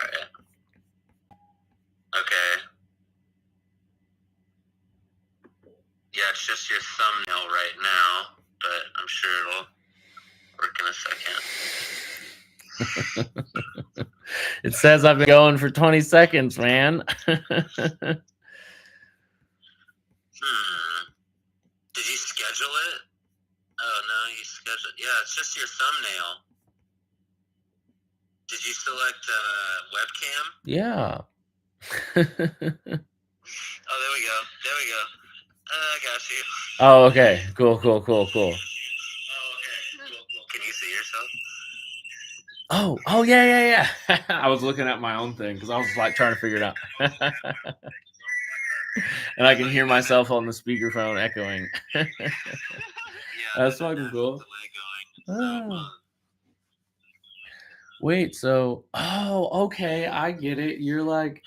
right. Okay. Yeah, it's just your thumbnail right now, but I'm sure it'll work in a second. It says I've been going for 20 seconds, man. Did you schedule it? Oh, no, you scheduled. Yeah, it's just your thumbnail. Did you select webcam? Yeah. Oh, there we go. I got you. Oh, okay. Cool. Oh, okay. Cool. Can you see yourself? Oh, yeah. I was looking at my own thing because I was like trying to figure it out. And I can hear myself on the speakerphone echoing. Yeah, that's fucking cool. Wait, so okay, I get it. You're like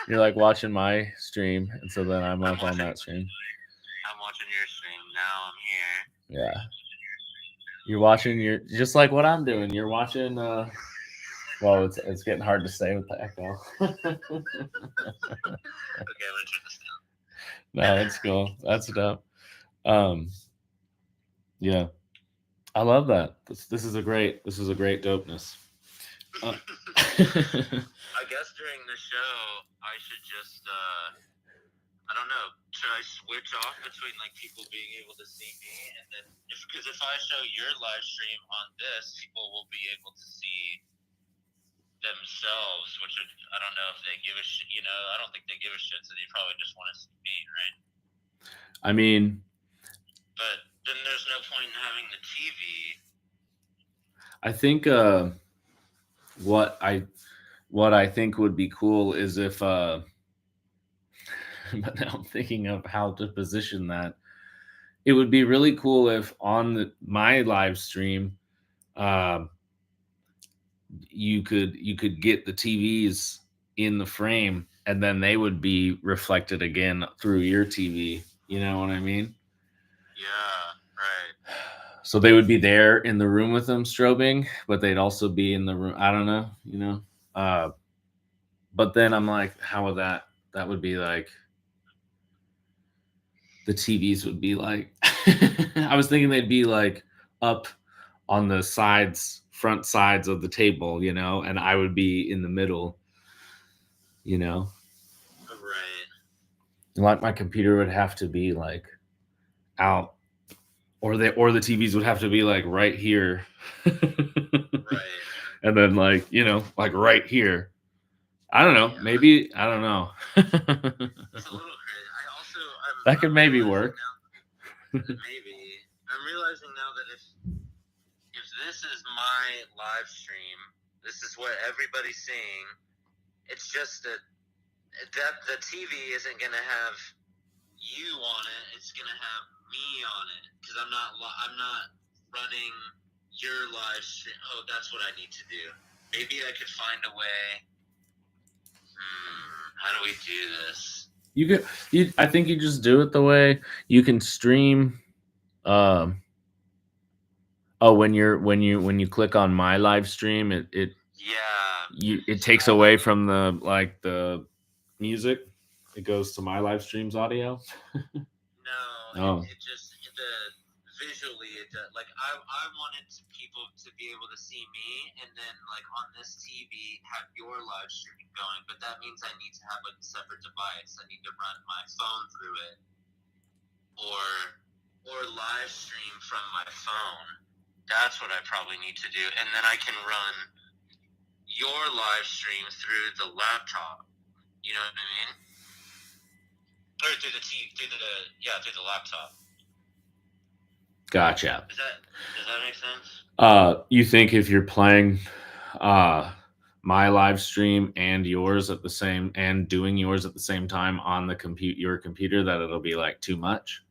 you're like watching my stream, and so then I'm up on that stream. I'm watching your stream. Now I'm here. Yeah. You're watching just like what I'm doing. You're watching well, it's getting hard to say with the echo. Okay, I'm gonna turn this down. No, that's cool. That's dope. Yeah. I love that. This is a great dopeness. I guess during the show I should just I don't know, should I switch off between like people being able to see me and then because if I show your live stream on this, people will be able to see themselves, which I don't know if they give a shit, I don't think they give a shit, so they probably just want to see me, right? I mean, but then there's no point in having the TV. I think what I think would be cool is if but now I'm thinking of how to position that. It would be really cool if on my live stream you could get the TVs in the frame and then they would be reflected again through your TV. You know what I mean? Yeah, right. So they would be there in the room with them strobing, but they'd also be in the room. I don't know, but then I'm like, how would that would be like, the TVs would be like, I was thinking they'd be like up on the front sides of the table, and I would be in the middle, Right. Like my computer would have to be like out, or the TVs would have to be like right here. Right. And then like, like right here. I don't know. Yeah. Maybe, I don't know. It's a little crazy. That could maybe work. Maybe. I'm realizing now that if this is my live stream, this is what everybody's seeing. It's just that the TV isn't going to have you on it. It's going to have me on it because I'm not running your live stream. Oh, that's what I need to do. Maybe I could find a way. How do we do this? I think you just do it the way you can stream. When you click on my live stream, it takes away from the music. It goes to my live stream's audio. No, it just visually it does. Like I wanted people to be able to see me, and then like on this TV have your live stream going. But that means I need to have a separate device. I need to run my phone through it, or live stream from my phone. That's what I probably need to do, and then I can run your live stream through the laptop. You know what I mean? Or through the laptop. Gotcha. Does that make sense? You think if you're playing my live stream and yours at the same and doing yours at the same time on the your computer that it'll be like too much?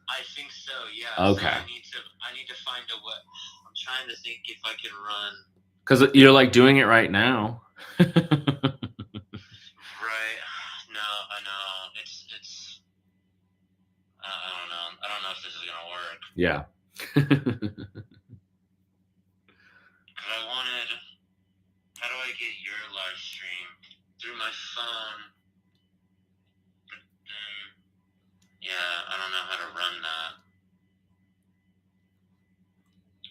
I think so, yeah. Okay. So I need to find a way. I'm trying to think if I can run. Because you're like doing it right now. Right. No, I know. It's I don't know. I don't know if this is gonna work. Yeah. I my phone. Yeah, I don't know how to run that.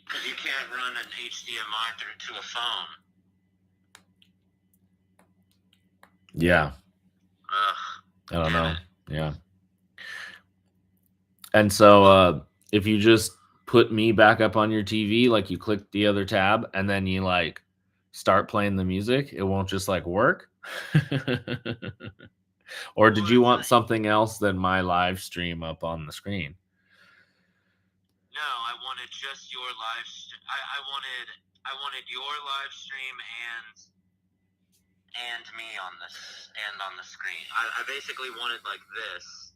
Because you can't run an HDMI through to a phone. Yeah. Ugh. I don't know. it. Yeah. And so if you just put me back up on your TV, like you click the other tab and then you like start playing the music, it won't just like work. Or did you want something else than my live stream up on the screen? No, I wanted just your live. I wanted your live stream and me on this and on the screen. I basically wanted like this.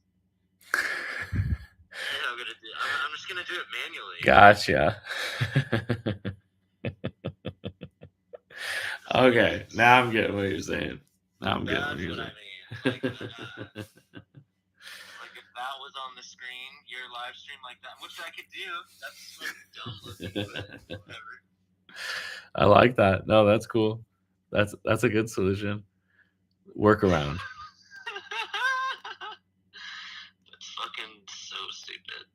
Yeah, I'm just gonna do it manually. Gotcha. Okay, now I'm getting what you're saying. Now I'm getting what you're saying. Like if that was on the screen, your live stream like that, which I could do. That's dumb looking, but whatever. I like that. No, that's cool. That's a good solution. Workaround. That's fucking so stupid.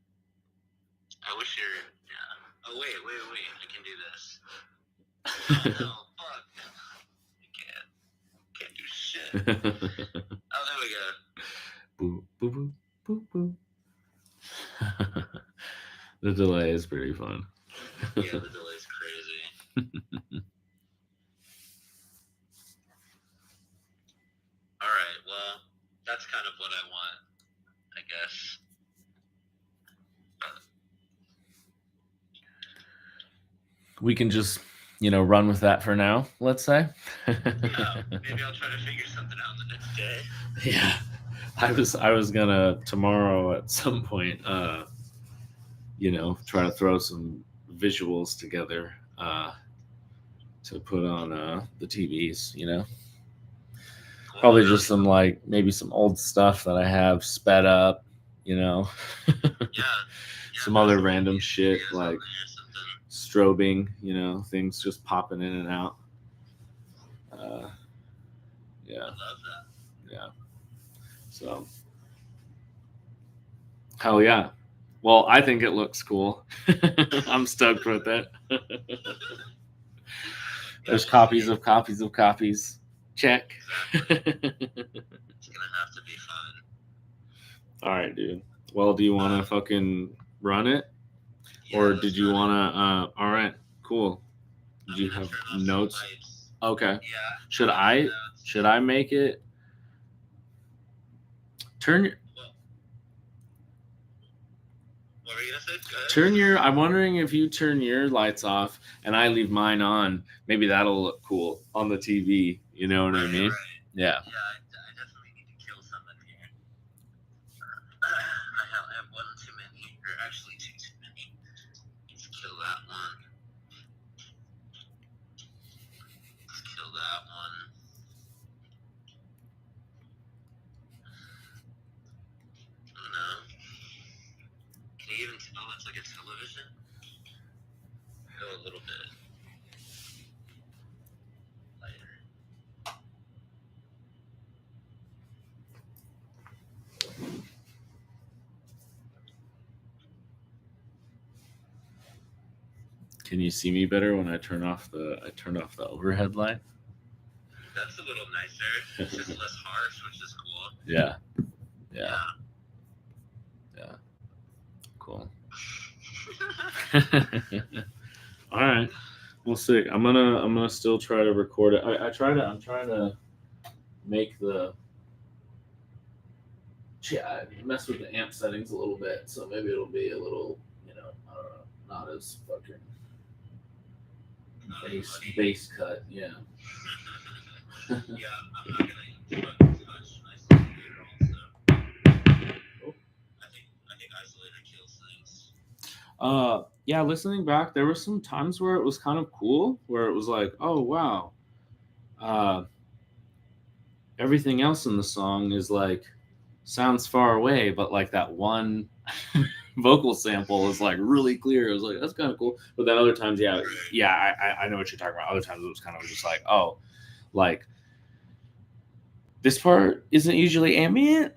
I wish you're. Yeah. Oh wait. I can do this. Oh, no, fuck. You can't do shit. Oh, there we go. Boo, boo, boo, boo, boo. The delay is pretty fun. Yeah, the delay is crazy. All right, well, that's kind of what I want, I guess. We can just, run with that for now, let's say. Yeah, maybe I'll try to figure something out the next day. Yeah. I was gonna tomorrow at some point, try to throw some visuals together to put on the TVs, Probably just some maybe some old stuff that I have sped up, Yeah. Some other random shit like strobing, things just popping in and out. Yeah. I love that. Yeah. So, hell yeah. Well, I think it looks cool. I'm stoked with it. There's copies of copies of copies. Check. Exactly. It's gonna have to be fun. All right, dude. Well, do you want to fucking run it? Yeah, or did you want to? All right, cool. Did you have notes? Okay. Yeah. Should I make it? Turn. What were you gonna say? Turn your. I'm wondering if you turn your lights off and I leave mine on. Maybe that'll look cool on the TV. You know what I mean? Right. Yeah. Yeah, I definitely need to kill someone here. I have one too many, or actually two too many. Let's kill that one. Let's kill that one. Oh no. Can you even tell it's like a television? Go a little bit lighter. Can you see me better when I turn off the overhead light? That's a little nicer. It's just less harsh, which is cool. Yeah. Cool. All right. Well, sick. I'm gonna still try to record it. I'm trying to make the I mess with the amp settings a little bit, so maybe it'll be a little, I don't know, not as fucking bass cut. Yeah. Yeah, I'm not gonna touch isolator also. I think isolator kills things. Yeah, listening back, there were some times where it was kind of cool, where it was like, oh wow, everything else in the song is like sounds far away, but like that one vocal sample is like really clear. It was like, that's kind of cool. But then other times, I know what you're talking about. Other times it was kind of just like, oh, like this part isn't usually ambient.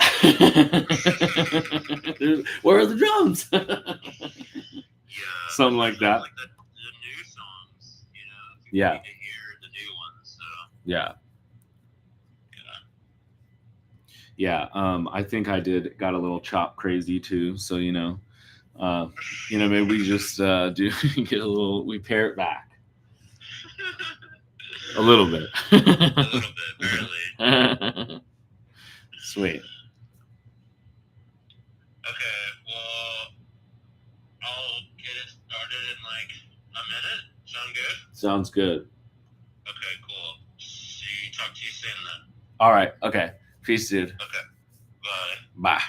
Where are the drums? Yeah, Something like that. Like the new songs, you know, people Yeah. need to hear the new ones. So Yeah. yeah. Yeah. I think I got a little chop crazy too. So maybe we just do get a little. We pare it back a little bit. A little bit, barely. Sweet. Okay, well, I'll get it started in like a minute. Sound good? Sounds good. Okay, cool. See, talk to you soon then. All right. Okay. Peace, dude. Okay, bye. Bye.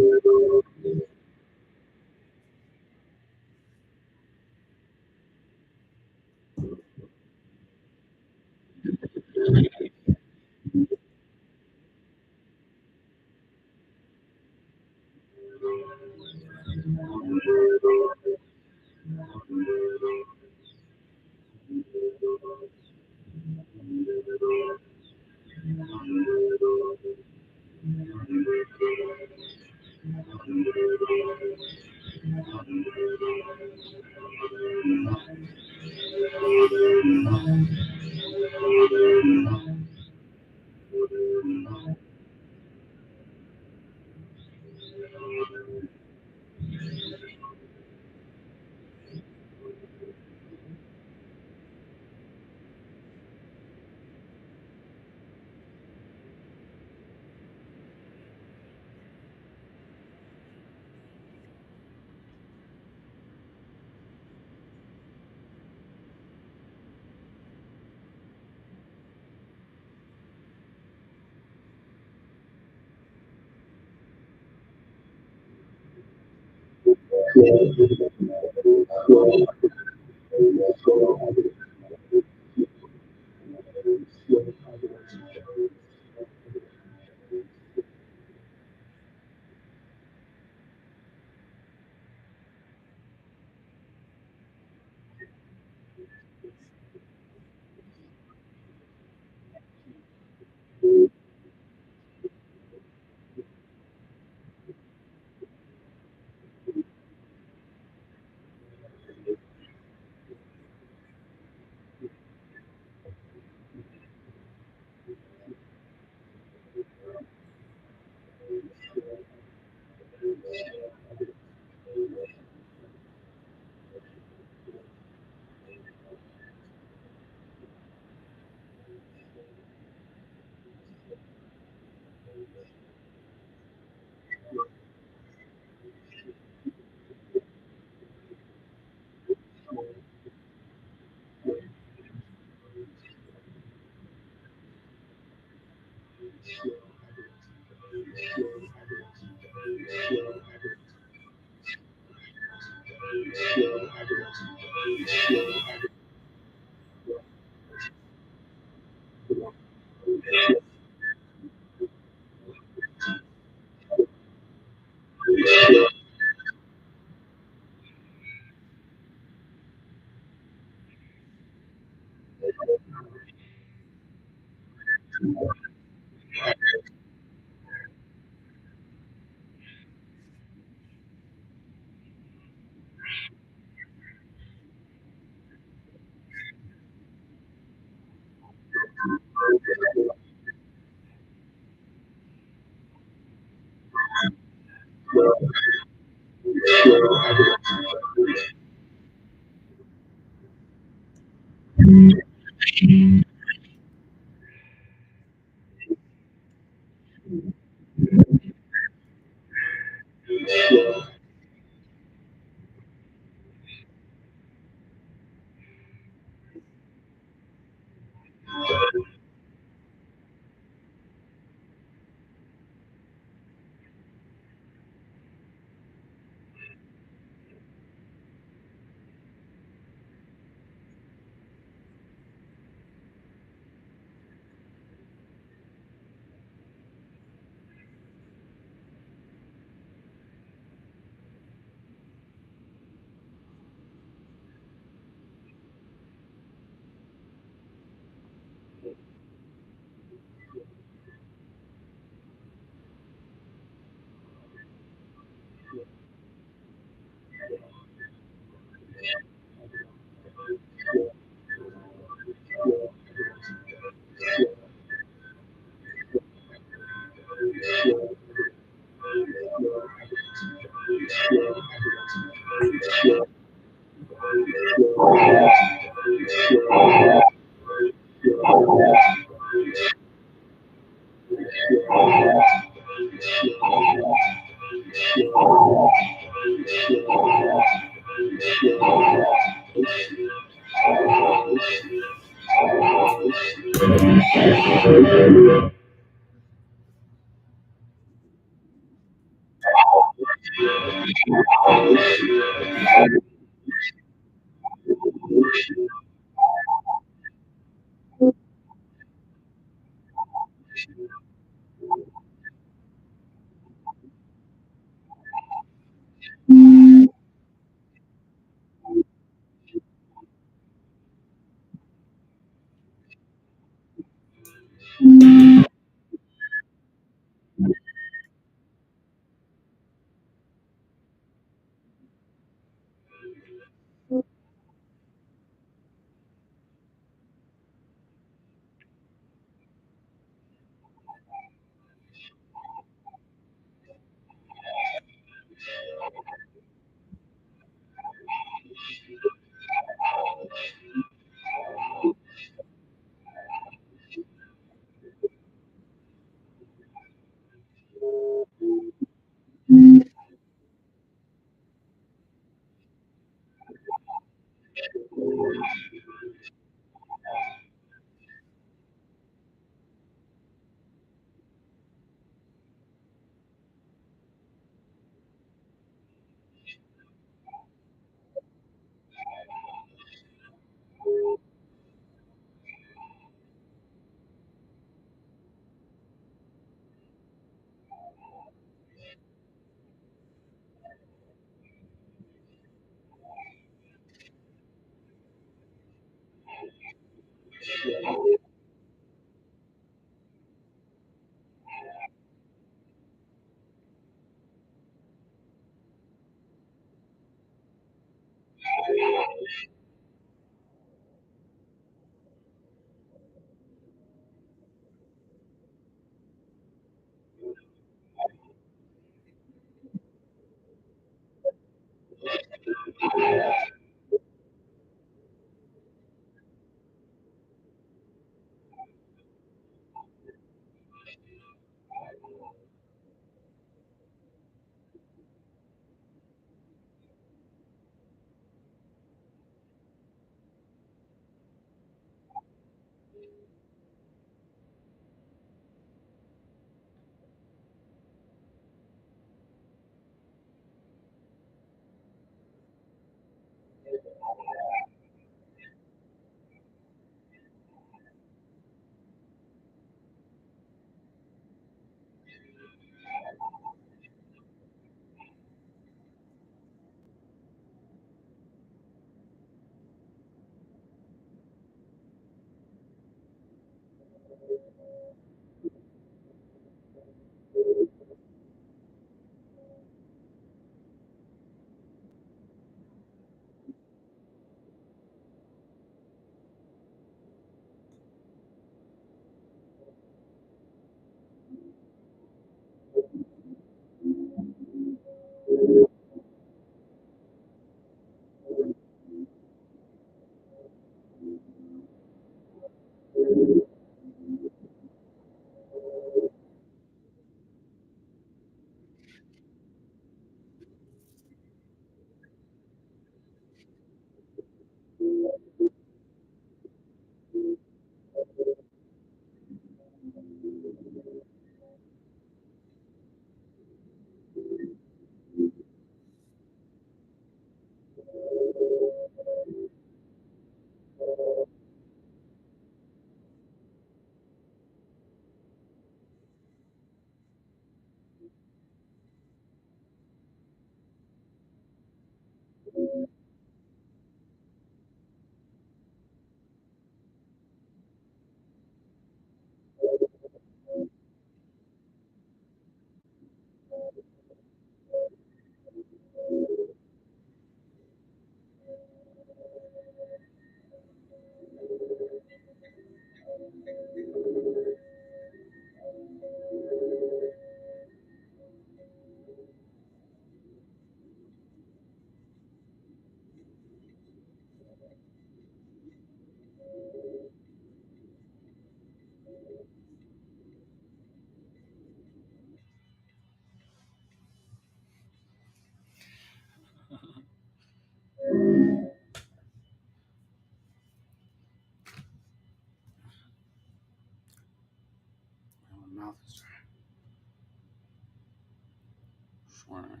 corner.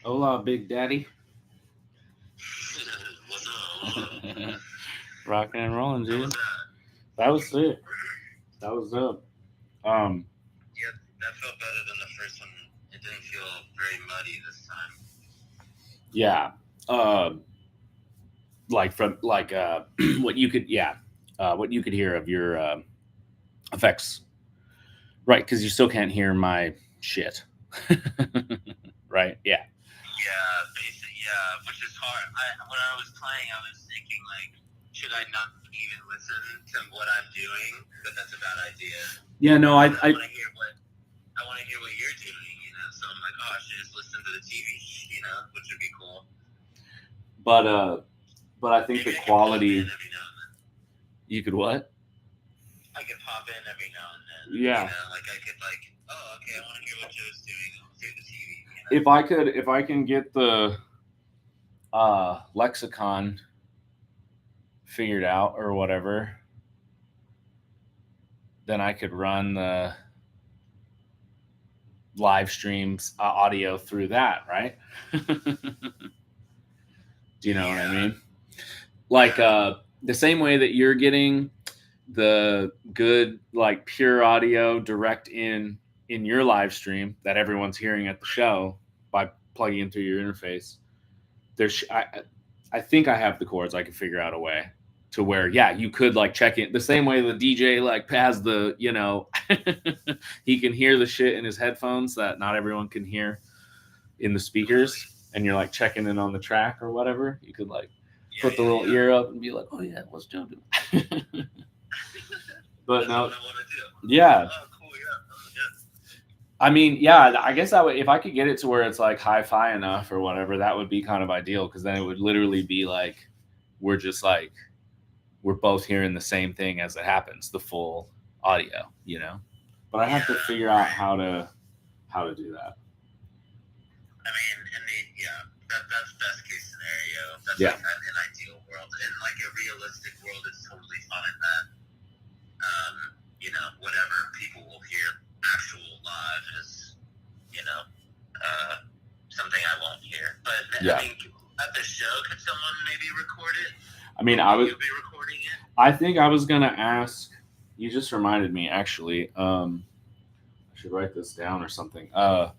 Hola, Big Daddy. What's up? Rocking and rolling, How dude. was that? That was it. That was dope. Yeah, that felt better than the first one. It didn't feel very muddy this time. Yeah. Like from like what you could what you could hear of your effects, right? Because you still can't hear my shit, right? Yeah. Yeah, basically, yeah, which is hard. When I was playing, I was thinking like, should I not even listen to what I'm doing? But that's a bad idea. Yeah. No, I want to hear what you're doing, you know. So I'm like, oh, I should just listen to the TV, you know, which would be cool. but I think Maybe the I quality. could pop in every now and then. You could what? I could pop in every now and then. Yeah. You know, like I could like, oh, okay, I want to hear what Joe's doing. I'll do the TV. You know? If I can get the lexicon figured out or whatever, then I could run the live streams audio through that, right? Do you know what I mean? Like the same way that you're getting the good like pure audio direct in your live stream that everyone's hearing at the show by plugging into your interface. There's I think I have the chords. I can figure out a way to where you could like check it the same way the DJ like has the he can hear the shit in his headphones that not everyone can hear in the speakers, and you're like checking in on the track or whatever. You could like put the little ear up and be like, oh yeah, what's Joe doing? But no, yeah. Oh, cool, yeah. I mean, yeah, I guess that would, if I could get it to where it's like hi-fi enough or whatever, that would be kind of ideal, because then it would literally be like we're just like we're both hearing the same thing as it happens, the full audio, you know. But I have to figure out how to do that. I mean, that's best case scenario. That's Yeah. like an ideal world. In like a realistic world, it's totally fine that whatever people will hear actual live is, something I won't hear. But Yeah. I mean, at the show, could someone maybe record it? I mean, I would be recording it. I think I was gonna ask. You just reminded me, actually. I should write this down or something. A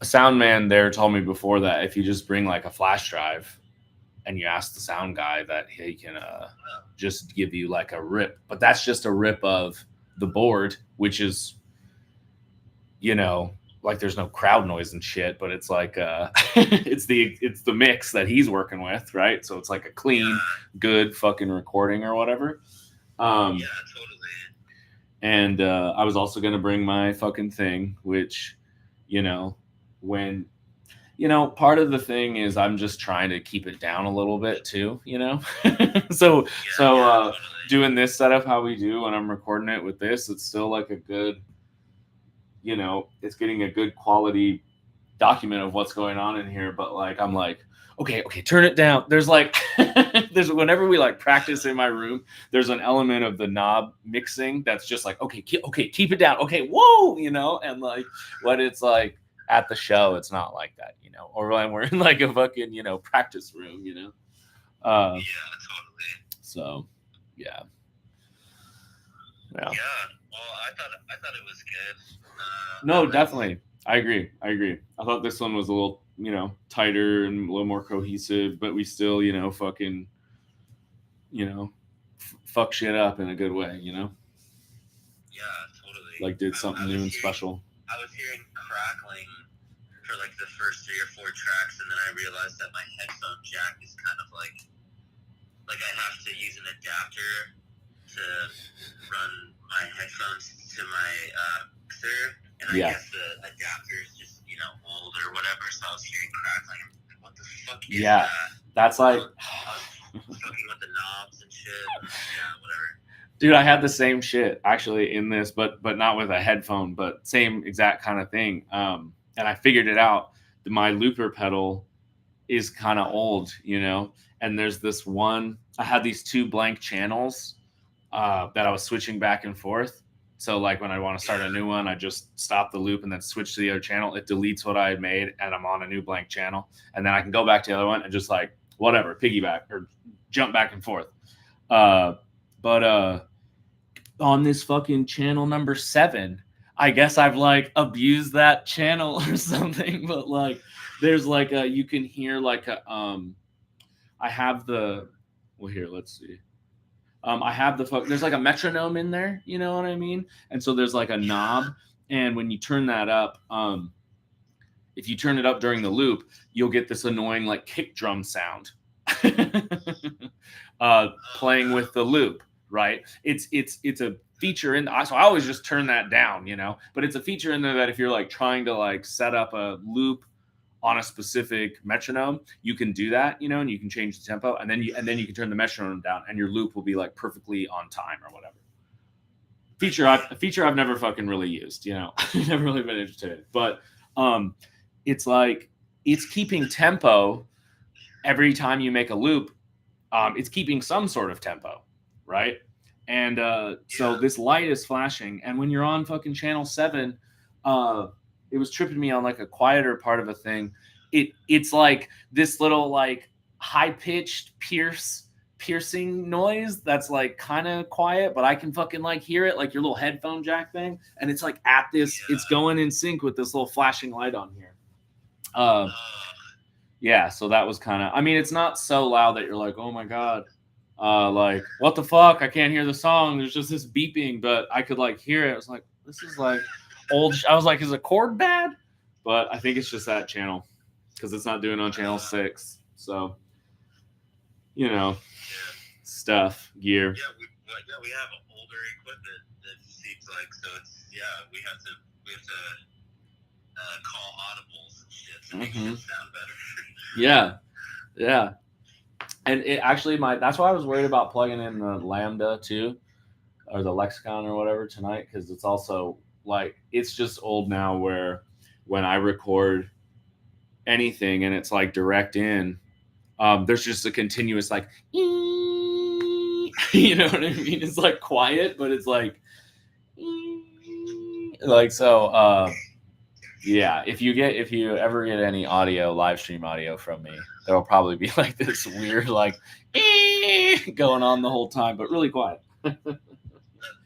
sound man there told me before that if you just bring like a flash drive and you ask the sound guy, that he can just give you like a rip, but that's just a rip of the board, which is, like there's no crowd noise and shit, but it's like it's the mix that he's working with, right? So it's like a clean, good fucking recording or whatever. Yeah, totally. And I was also gonna bring my fucking thing, which, when part of the thing is I'm just trying to keep it down a little bit too, so Totally. Doing this setup how we do when I'm recording it with this, it's still like a good, it's getting a good quality document of what's going on in here. But like I'm like, okay, turn it down. There's like there's whenever we like practice in my room, there's an element of the knob mixing that's just like, okay, keep it down, okay, whoa, and like what it's like at the show, it's not like that, or when we're in like a fucking practice room, yeah, totally. So yeah. Well, I thought it was good. No, definitely. I agree. I thought this one was a little, tighter and a little more cohesive, but we still, fucking, fuck shit up in a good way, Yeah, totally. Like did something new and special. I was hearing crackling for like the first 3 or 4 tracks, and then I realized that my headphone jack is kind of like I have to use an adapter to run my headphones to my mixer, and I guess the adapter is just old or whatever, so I was hearing crackling. What the fuck is that? That's like fucking with the knobs and shit. Whatever. Dude, I had the same shit actually in this, but not with a headphone, but same exact kind of thing. And I figured it out. My looper pedal is kind of old, and there's this one. I had these 2 blank channels that I was switching back and forth. So like when I want to start a new one, I just stop the loop and then switch to the other channel. It deletes what I had made and I'm on a new blank channel. And then I can go back to the other one and just like whatever, piggyback or jump back and forth. But on this fucking channel number 7, I guess I've like abused that channel or something. But like there's like a, you can hear like a I have the, well here, let's see. I have there's like a metronome in there, you know what I mean? And so there's like a knob, and when you turn that up, if you turn it up during the loop, you'll get this annoying like kick drum sound playing with the loop, right? It's a feature in, so I always just turn that down, you know, but it's a feature in there that if you're like trying to like set up a loop on a specific metronome, you can do that, you know, and you can change the tempo, and then you can turn the metronome down, and your loop will be like perfectly on time or whatever. A feature I've never fucking really used, you know, never really been interested in. But it's like it's keeping tempo every time you make a loop. It's keeping some sort of tempo, right? And so this light is flashing, and when you're on fucking channel 7, it was tripping me on like a quieter part of a thing. It's like this little like high-pitched piercing noise that's like kind of quiet, but I can fucking like hear it, like your little headphone jack thing, and it's like at this, it's going in sync with this little flashing light on here. Yeah, so that was kind of, I mean, it's not so loud that you're like, oh my god, like what the fuck, I can't hear the song, there's just this beeping, but I could like hear it. I was like, this is like old. I was like, is the chord bad? But I think it's just that channel because it's not doing on channel 6. So, you know, stuff, gear. Yeah, we have older equipment that seems like, so it's, we have to call audibles and shit to make it sound better. Yeah. And it actually that's why I was worried about plugging in the Lambda too, or the Lexicon or whatever tonight, because it's also like, it's just old now where when I record anything and it's like direct in, there's just a continuous like, you know what I mean? It's like quiet, but it's like so. Yeah, if you ever get any live stream audio from me, there will probably be like this weird like going on the whole time, but really quiet. That's nice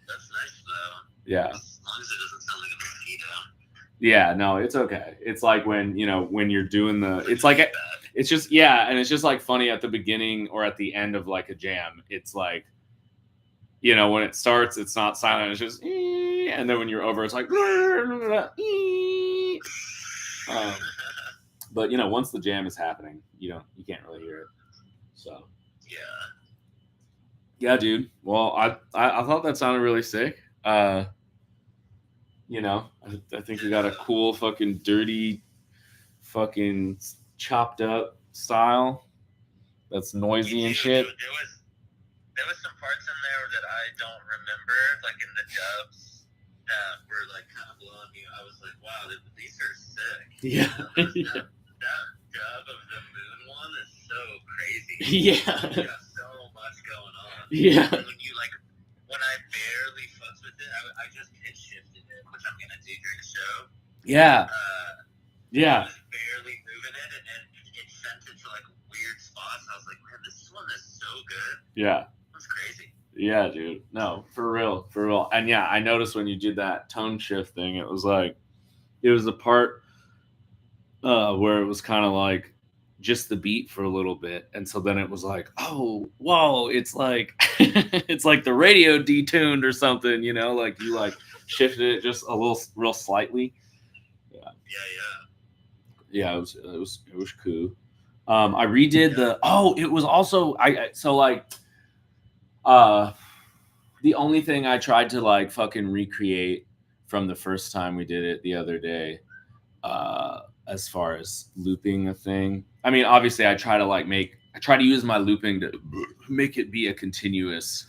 though. Yeah. As long as it doesn't sound like a mosquito. Yeah, no, it's okay. It's like when you're doing it's like it's just, and it's just like funny at the beginning or at the end of like a jam. It's like, when it starts, it's not silent. It's just, and then when you're over, it's like, but once the jam is happening, you can't really hear it. So yeah, dude. Well, I thought that sounded really sick. I think we got a cool fucking dirty, fucking chopped up style that's noisy and shit. There was some parts in there that I don't remember, like in the dubs that were like kind of blowing me. I was like, wow, these are sick. Yeah. That dub of the moon one is so crazy. Yeah. Got so much going on. Yeah. And when I barely fucked with it, I just pitch shifted it, which I'm gonna do during the show. Yeah. I was barely moving it, and then it sent it to like weird spots. I was like, man, this one is so good. Yeah. That's crazy. Yeah, dude. No, for real. And yeah, I noticed when you did that tone shift thing, it was the part where it was kind of like just the beat for a little bit, and so then it was like, oh, whoa, it's like it's like the radio detuned or something, like you like shifted it just a little, real slightly. Yeah, it was cool. I redid it was also the only thing I tried to like fucking recreate from the first time we did it the other day, as far as looping a thing. I mean, obviously I try to use my looping to make it be a continuous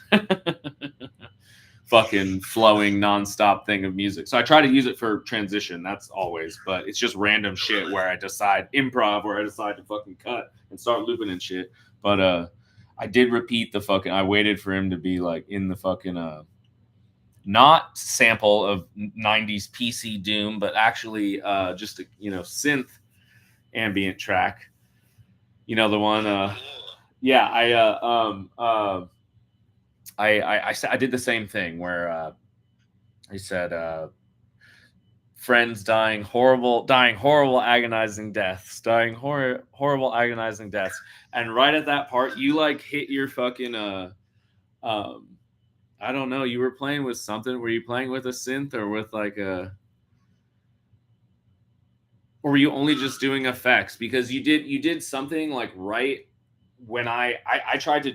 fucking flowing nonstop thing of music. So I try to use it for transition. That's always, but it's just random shit where I decide improv, where I decide to fucking cut and start looping and shit. But I did repeat the fucking. I waited for him to be like in the fucking not sample of 90s PC Doom, but actually just a synth ambient track. You know the one. Yeah, I did the same thing where I said friends dying horrible, agonizing deaths, horrible, agonizing deaths, and right at that part, you like hit your fucking um, I don't know, you were playing with something. Were you playing with a synth or with like a? Or were you only just doing effects? Because you did something like right when I tried to.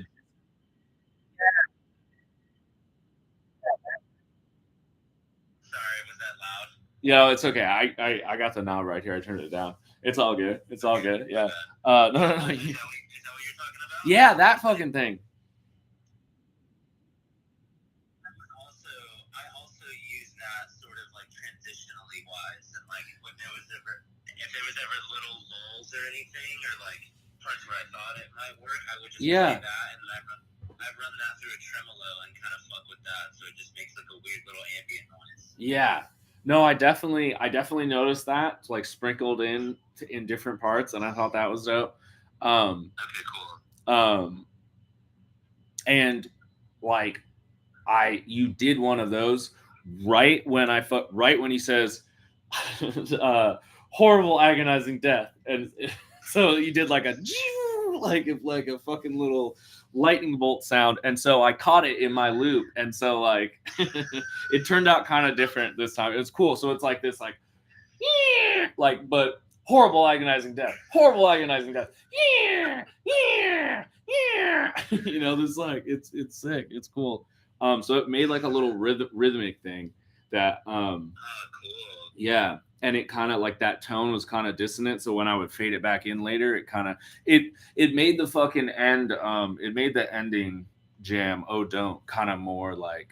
Sorry, was that loud? Yeah, it's okay. I got the knob right here. I turned it down. It's all good. It's all good. Yeah. No, no, no. Is that what you're talking about? Yeah, that fucking thing. I also use that sort of like transitionally wise, and like if there was ever little lulls or anything, or like parts where I thought it might work, I would just play that, and I run that through a tremolo and kind of fuck with that, so it just makes like a weird little ambient noise. Yeah. No, I definitely noticed that like sprinkled in different parts, and I thought that was dope. Okay, cool. And like you did one of those right when he says horrible, agonizing death, and so you did like a like a fucking little lightning bolt sound, and so I caught it in my loop, and so like it turned out kind of different this time. It was cool. So it's like this like but horrible, agonizing death, horrible, agonizing death, this like it's sick, it's cool. So it made like a little rhythmic thing that cool. Yeah, and it kind of like that tone was kind of dissonant, so when I would fade it back in later, it kind of it made the fucking end it made the ending jam, oh don't, kind of more like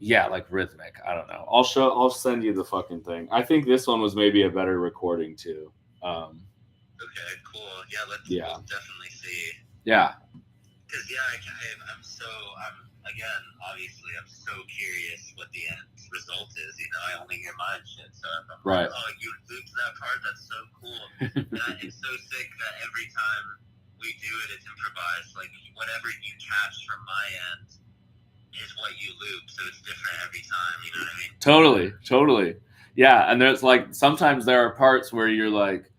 like rhythmic. I don't know. I'll send you the fucking thing. I think this one was maybe a better recording too. Okay, cool. Yeah, let's definitely see. Yeah. Because obviously I'm so curious what the end result is. I only hear mine shit, so I'm right. Like, oh, you looped that part. That's so cool. And it's so sick that every time we do it, it's improvised. Like whatever you catch from my end is what you loop, so it's different every time. You know what I mean? Totally. Yeah, and there's like sometimes there are parts where you're like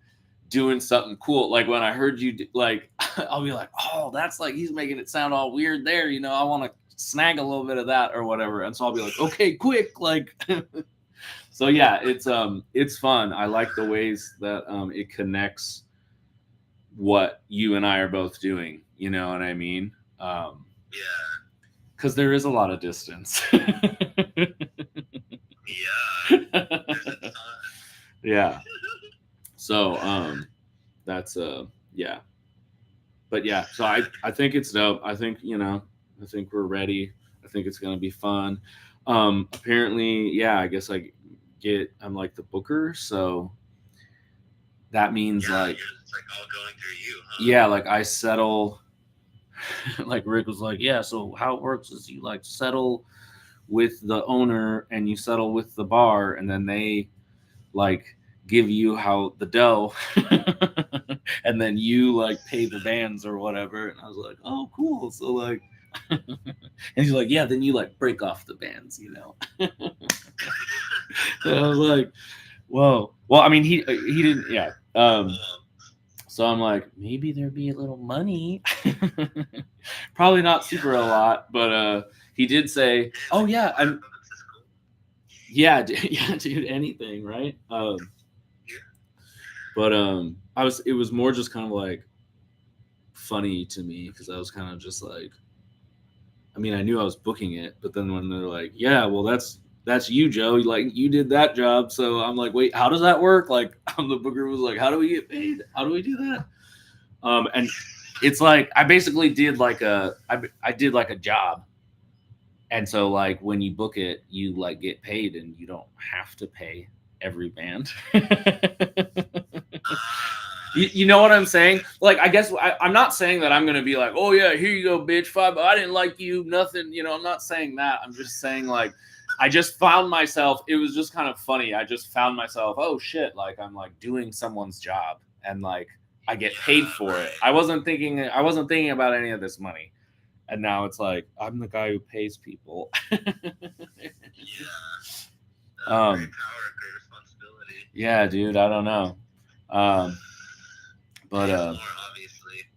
doing something cool. Like when I heard you, like I'll be like, oh, that's like he's making it sound all weird there. I want to snag a little bit of that or whatever. And so I'll be like, okay, quick, like. So yeah, it's fun. I like the ways that it connects what you and I are both doing. You know what I mean? Yeah. Because there is a lot of distance. Yeah. Yeah. So that's yeah. But yeah, so I think it's dope. I think we're ready. I think it's gonna be fun. Apparently, yeah, I guess I'm like the booker, so that means it's like all going through you, huh? Yeah, like I settle. Like Rick was like, yeah, so how it works is you like settle with the owner and you settle with the bar, and then they like give you the dough and then you like pay the bands or whatever. And I was like, oh cool. So like and he's like, yeah, then you like break off the bands. So I was like, whoa. Well, I mean he didn't. Yeah. So I'm like, maybe there'd be a little money. Probably not super a lot, but he did say, oh yeah, yeah, dude, anything, right? But it was more just kind of like funny to me because I was kind of just like, I mean, I knew I was booking it, but then when they're like, yeah, well, that's you, Joe. Like you did that job, so I'm like, wait, how does that work? Like, the booker was like, how do we get paid? How do we do that? And it's like I basically did like I did like a job, and so like when you book it, you like get paid, and you don't have to pay every band. You know what I'm saying? Like, I guess I'm not saying that I'm going to be like, oh, yeah, here you go, bitch. $5. I didn't like you. Nothing. You know, I'm not saying that. I'm just saying, like, I just found myself. It was just kind of funny. I just found myself, oh, shit. Like, I'm like doing someone's job and like I get paid for it. I wasn't thinking about any of this money. And now it's like, I'm the guy who pays people. Great power, great responsibility. Yeah, dude. I don't know. But more obviously.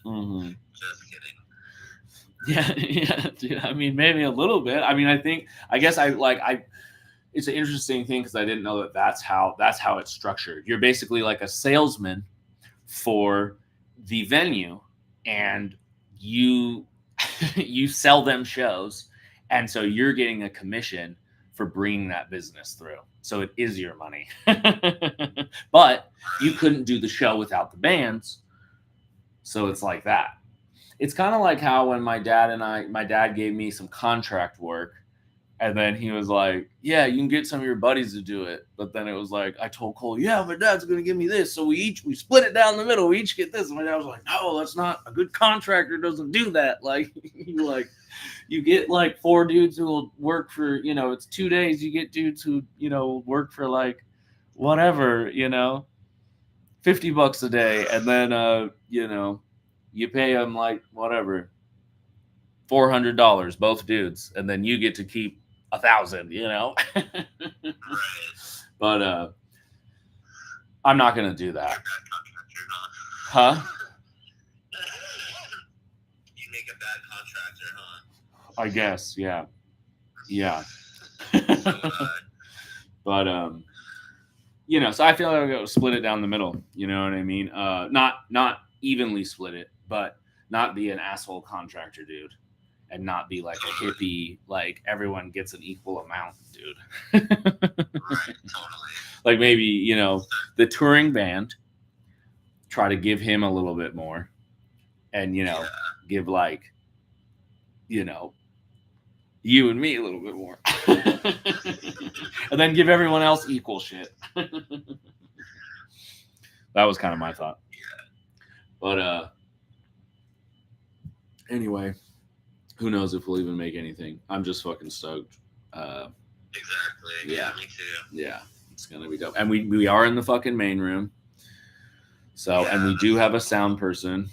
Mm-hmm. Just Yeah, kidding. yeah, dude. I mean, maybe a little bit. I mean, I guess it's an interesting thing because I didn't know that's how it's structured. You're basically like a salesman for the venue, and you you sell them shows, and so you're getting a commission for bringing that business through. So it is your money. But you couldn't do the show without the bands. So it's like that. It's kind of like how when my dad gave me some contract work, and then he was like, yeah, you can get some of your buddies to do it. But then it was like, I told Cole, yeah, my dad's going to give me this. So we split it down the middle. We each get this. And my dad was like, no, that's not, a good contractor doesn't do that. Like, you get like 4 dudes who will work for, it's 2 days. You get dudes who, work for like whatever, $50 a day. And then, you pay them like whatever, $400, both dudes. And then you get to keep 1,000, But I'm not gonna do that. Huh? You make a bad contractor, huh? I guess, yeah. But so I feel like I gotta split it down the middle. You know what I mean? Not evenly split it, but not be an asshole contractor dude. And not be like a hippie, like everyone gets an equal amount, dude. Right, totally. Like maybe, the touring band, try to give him a little bit more. And, give like, you and me a little bit more. And then give everyone else equal shit. That was kind of my thought. But anyway, who knows if we'll even make anything. I'm just fucking stoked. Exactly. Yeah, me too. Yeah, it's gonna be dope. And we are in the fucking main room. So, and we do have a sound person.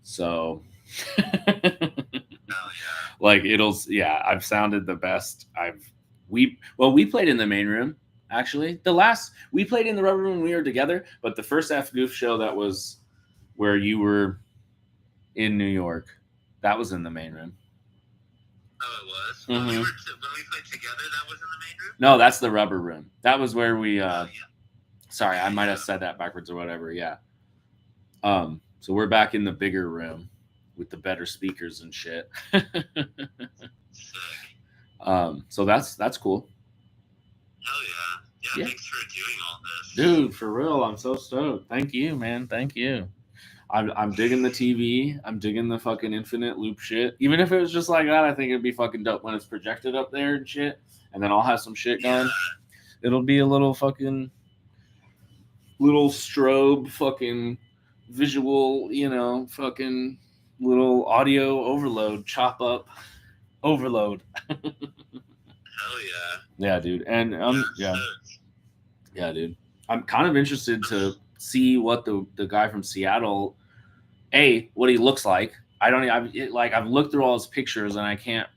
So, like I've sounded the best. We played in the main room. Actually, we played in the Rubber Room when we were together. But the first sgoof show, that was where you were in New York. That was in the main room. Oh, it was? Mm-hmm. When we played together, that was in the main room? No, that's the Rubber Room. That was where we... Sorry, I might have said that backwards or whatever, yeah. So we're back in the bigger room with the better speakers and shit. So that's cool. Hell yeah. Yeah, thanks for doing all this. Dude, for real, I'm so stoked. Thank you, man. Thank you. I'm digging the TV. I'm digging the fucking infinite loop shit. Even if it was just like that, I think it'd be fucking dope when it's projected up there and shit. And then I'll have some shit going. It'll be a little fucking little strobe fucking visual, fucking little audio overload, chop up overload. Hell yeah. Yeah, dude. And yeah, dude. I'm kind of interested to see what the guy from Seattle, what he looks like. I've looked through all his pictures and I can't.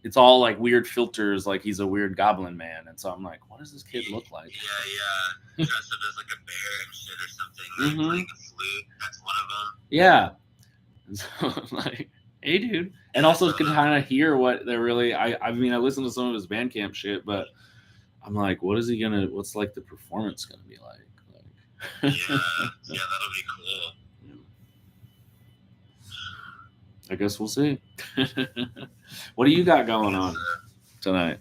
It's all like weird filters, like he's a weird goblin man, and so I'm like, what does this kid look like? Yeah. Dressed up as like a bear and shit or something. Like playing a flute. That's one of them. Yeah. And so I'm like, hey, dude. And also can kind of hear what they're really. I mean, I listened to some of his Bandcamp shit, but I'm like, what's like the performance gonna be like? Yeah, that'll be cool. I guess we'll see. What do you got going on tonight?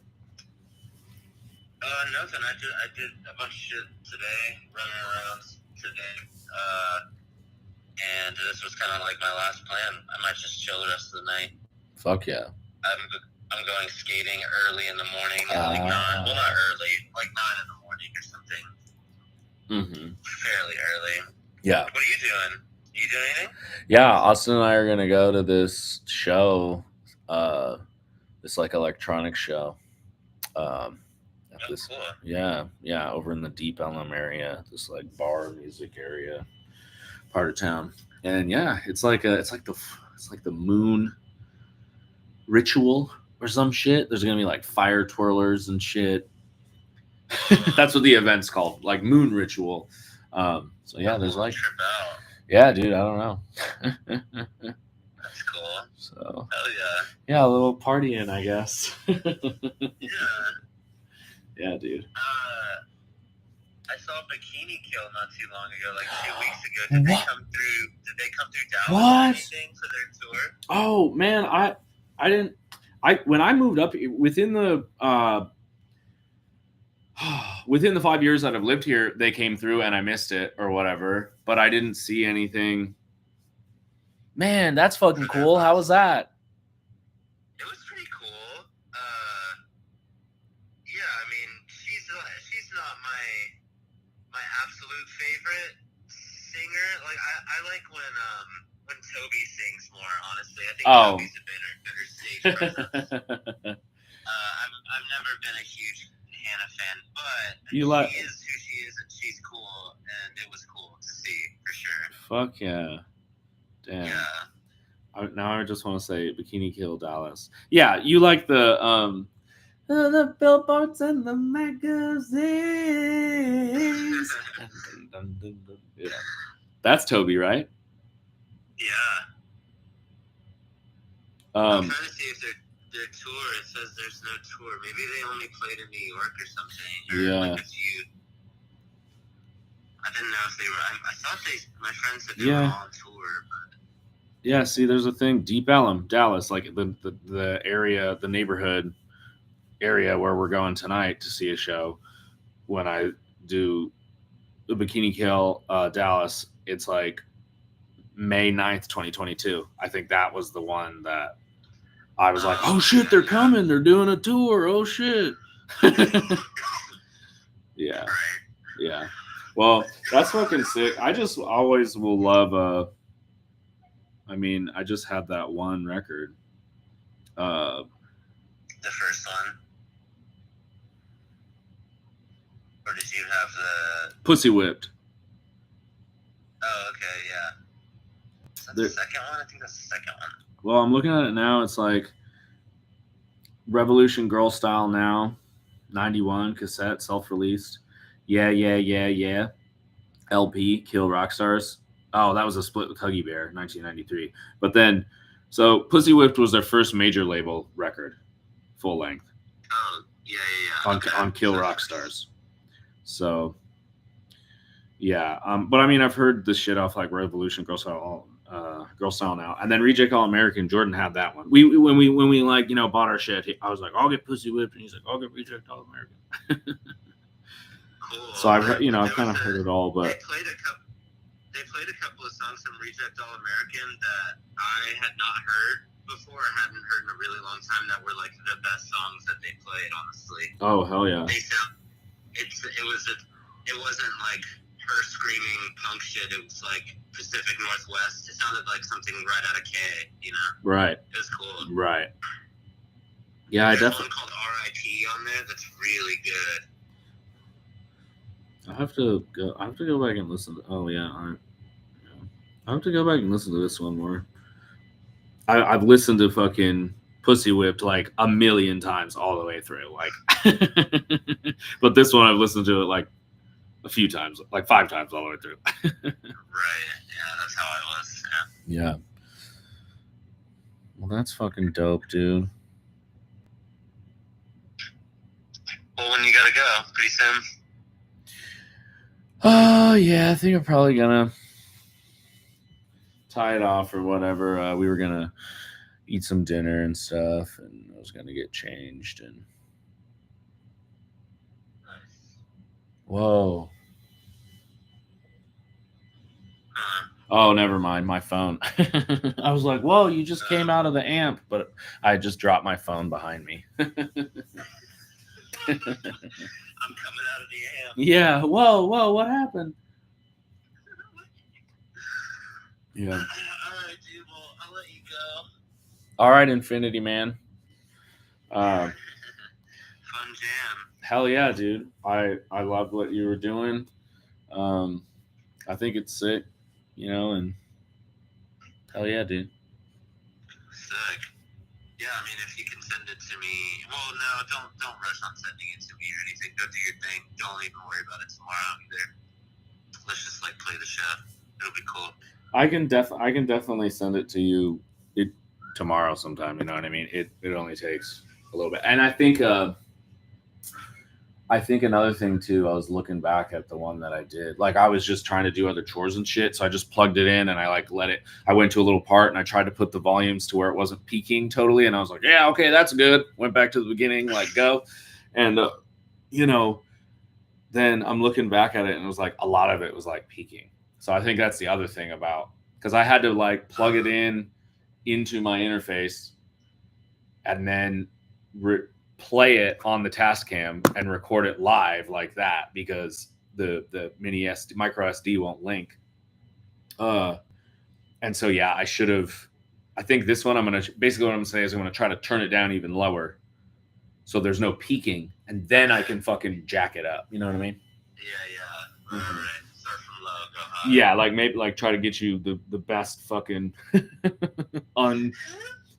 Nothing. I did a bunch of shit today, running around today. And this was kind of like my last plan. I might just chill the rest of the night. Fuck yeah. I'm going skating early in the morning. Like not early, like 9 in the morning or something. fairly early. Yeah. What are you doing? You doing anything? Yeah, Austin and I are gonna go to this show, this like electronic show. At this, cool. yeah, over in the Deep Ellum area, this like bar music area part of town, and yeah, it's like the moon ritual or some shit. There's gonna be like fire twirlers and shit. That's what the event's called, like moon ritual. So yeah, there's like, trip out. yeah, dude, I don't know. That's cool. So hell yeah, yeah, a little partying, I guess. yeah. Yeah, dude. I saw Bikini Kill not too long ago, like 2 weeks ago. Did they come through? Did they come through Dallas or anything for their tour? Oh man, I didn't. When I moved up within the 5 years that I've lived here, they came through and I missed it or whatever. But I didn't see anything. Man, that's fucking cool. How was that? It was pretty cool. Yeah, I mean, she's not my absolute favorite singer. Like I like when Toby sings more. Honestly, I think Toby's a better stage presence. I've never been a huge Hannah fan, but she is who she is, and she's cool, and it was cool to see for sure. Fuck yeah, damn. Yeah. Now I just want to say Bikini Kill Dallas. Yeah, you like the billboards and the magazines. Yeah. That's Toby, right? Yeah. I'm trying to see if their tour, it says there's no tour. Maybe they only played in New York or something. Or like a few. I didn't know if they were. I thought my friends said they were on tour. But... Yeah, see, there's a thing. Deep Ellum, Dallas, like the area, the neighborhood area where we're going tonight to see a show. When I do the Bikini Kill Dallas, it's like May 9th, 2022. I think that was the one that I was like, oh shit, they're coming. They're doing a tour. Oh shit. Yeah. Yeah. Well, that's fucking sick. I just always will love, I mean, I just had that one record. The first one? Or did you have the... Pussy Whipped. Oh, okay, yeah. Is that the second one? I think that's the second one. Well, I'm looking at it now. It's like Revolution Girl Style Now, 91 cassette, self-released. Yeah. LP, Kill Rockstars. Oh, that was a split with Huggy Bear, 1993. But then, so Pussy Whipped was their first major label record, full length. Oh, yeah. On Kill Rockstars. So, yeah. But I mean, I've heard this shit off like Revolution Girl Style Now, and then Reject All American. Jordan had that one. When we like bought our shit, I was like, I'll get Pussy Whipped, and he's like, I'll get Reject All American. Cool. So I've kind of heard it all, but they played a couple of songs from Reject All American that I had not heard before. I hadn't heard in a really long time. That were like the best songs that they played. Honestly. Oh hell yeah! It wasn't like her screaming punk shit. It was like Pacific Northwest. It sounded like something right out of K. Right. It was cool. Right. Yeah, I definitely. There's one called R.I.P. on there that's really good. I have to go back and listen to. Oh yeah, I have to go back and listen to this one more. I've listened to fucking Pussy Whipped like a million times all the way through, like. But this one I've listened to it like a few times, like 5 times all the way through. Right. Yeah, that's how I was. Yeah. Well, that's fucking dope, dude. Well, when you gotta go? Pretty soon? Oh, yeah, I think I'm probably gonna tie it off or whatever. We were gonna eat some dinner and stuff, and I was gonna get changed. And nice. Whoa. Oh, never mind. My phone. I was like, whoa, you just came out of the amp, but I just dropped my phone behind me. I'm coming out of the AM. Yeah. Whoa, what happened? Yeah. All right, dude. Well, I'll let you go. All right, Infinity Man. Fun jam. Hell yeah, dude. I loved what you were doing. I think it's sick, and hell yeah, dude. Sick. Yeah, I mean, if you can send it to me. Well, no, don't rush on sending it to me or anything. Go do your thing. Don't even worry about it tomorrow either. Let's just play the show. It'll be cool. I can definitely send it to you tomorrow sometime. You know what I mean? It only takes a little bit, and I think another thing too. I was looking back at the one that I did. Like I was just trying to do other chores and shit, so I just plugged it in and I let it. I went to a little part and I tried to put the volumes to where it wasn't peaking totally, and I was like, yeah, okay, that's good. Went back to the beginning, go, and then I'm looking back at it and it was like a lot of it was peaking. So I think that's the other thing about, because I had to plug it into my interface and then play it on the Tascam and record it live like that, because the micro SD won't link. And so yeah, I should have. I think this one I'm gonna basically what I'm gonna say is I'm gonna try to turn it down even lower, so there's no peaking, and then I can fucking jack it up. You know what I mean? Yeah. Mm-hmm. All right. Start from low, go high. Yeah, maybe try to get you the best fucking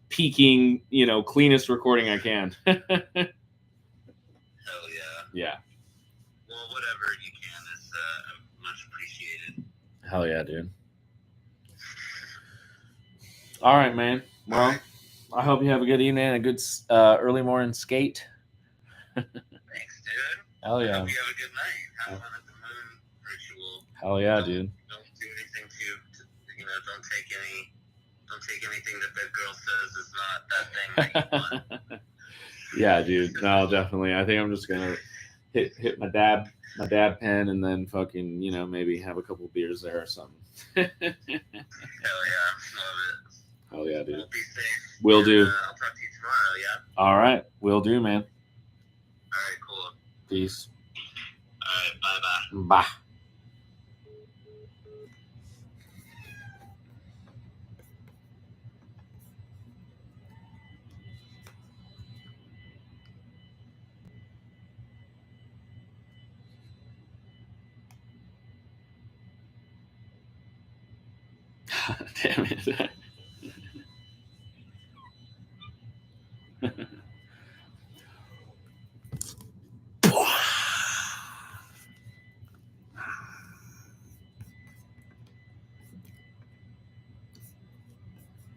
peaking, cleanest recording I can. Hell yeah. Yeah. Well, whatever you can is much appreciated. Hell yeah, dude. All right, man. Well, all right. I hope you have a good evening and a good early morning skate. Thanks, dude. Hell yeah. I hope you have a good night. Have fun at the moon ritual. Hell yeah, dude. Don't do anything don't take anything that girl says is not that thing that you want. Yeah, dude. No, definitely. I think I'm just gonna hit my dab pen and then fucking, maybe have a couple beers there or something. Hell yeah, love it. Hell yeah, dude. We'll be safe. Will do. I'll talk to you tomorrow, yeah? All right. Will do, man. All right, cool. Peace. All right, bye-bye. Bye. Damn it.